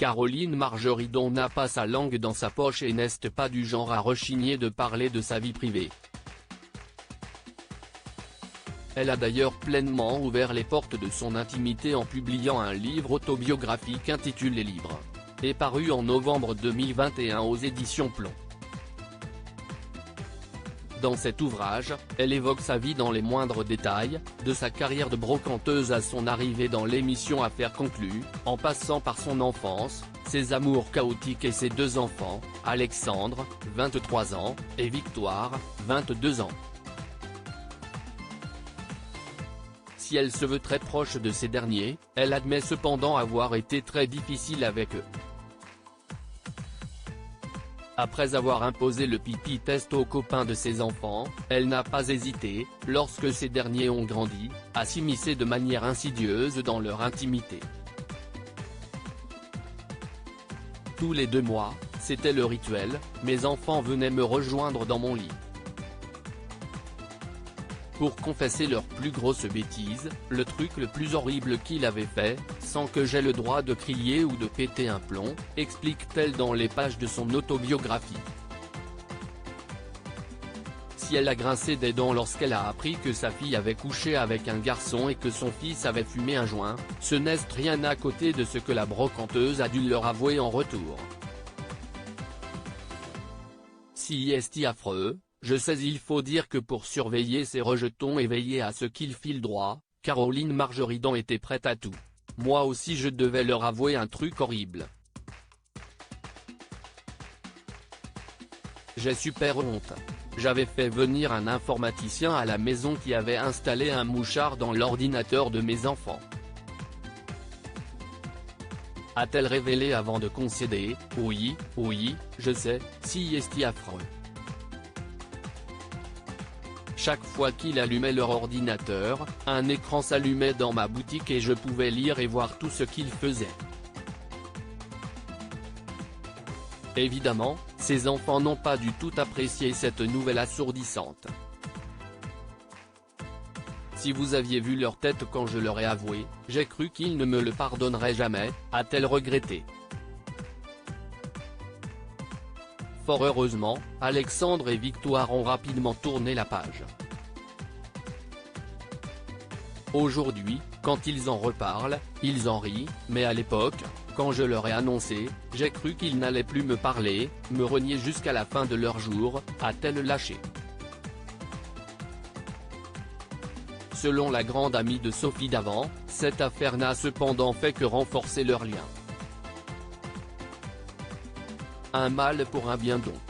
Caroline Margeridon n'a pas sa langue dans sa poche et n'est pas du genre à rechigner de parler de sa vie privée. Elle a d'ailleurs pleinement ouvert les portes de son intimité en publiant un livre autobiographique intitulé Libre, et paru en novembre 2021 aux éditions Plomb. Dans cet ouvrage, elle évoque sa vie dans les moindres détails, de sa carrière de brocanteuse à son arrivée dans l'émission Affaires conclues, en passant par son enfance, ses amours chaotiques et ses deux enfants, Alexandre, 23 ans, et Victoire, 22 ans. Si elle se veut très proche de ces derniers, elle admet cependant avoir été très difficile avec eux. Après avoir imposé le pipi test aux copains de ses enfants, elle n'a pas hésité, lorsque ces derniers ont grandi, à s'immiscer de manière insidieuse dans leur intimité. Tous les 2 mois, c'était le rituel, mes enfants venaient me rejoindre dans mon lit pour confesser leur plus grosse bêtise, le truc le plus horrible qu'il avait fait, sans que j'aie le droit de crier ou de péter un plomb, explique-t-elle dans les pages de son autobiographie. Si elle a grincé des dents lorsqu'elle a appris que sa fille avait couché avec un garçon et que son fils avait fumé un joint, ce n'est rien à côté de ce que la brocanteuse a dû leur avouer en retour. Si est affreux, je sais, il faut dire que pour surveiller ces rejetons et veiller à ce qu'ils filent droit, Caroline Margeridon était prête à tout. Moi aussi je devais leur avouer un truc horrible. J'ai super honte. J'avais fait venir un informaticien à la maison qui avait installé un mouchard dans l'ordinateur de mes enfants. A-t-elle révélé avant de concéder, oui, je sais, si est affreux. Chaque fois qu'il allumait leur ordinateur, un écran s'allumait dans ma boutique et je pouvais lire et voir tout ce qu'ils faisaient. Évidemment, ces enfants n'ont pas du tout apprécié cette nouvelle assourdissante. Si vous aviez vu leur tête quand je leur ai avoué, j'ai cru qu'ils ne me le pardonneraient jamais, a-t-elle regretté. Fort heureusement, Alexandre et Victoire ont rapidement tourné la page. Aujourd'hui, quand ils en reparlent, ils en rient, mais à l'époque, quand je leur ai annoncé, j'ai cru qu'ils n'allaient plus me parler, me renier jusqu'à la fin de leur jour, a-t-elle lâché. Selon la grande amie de Sophie Davant, cette affaire n'a cependant fait que renforcer leur lien. Un mal pour un bien donc.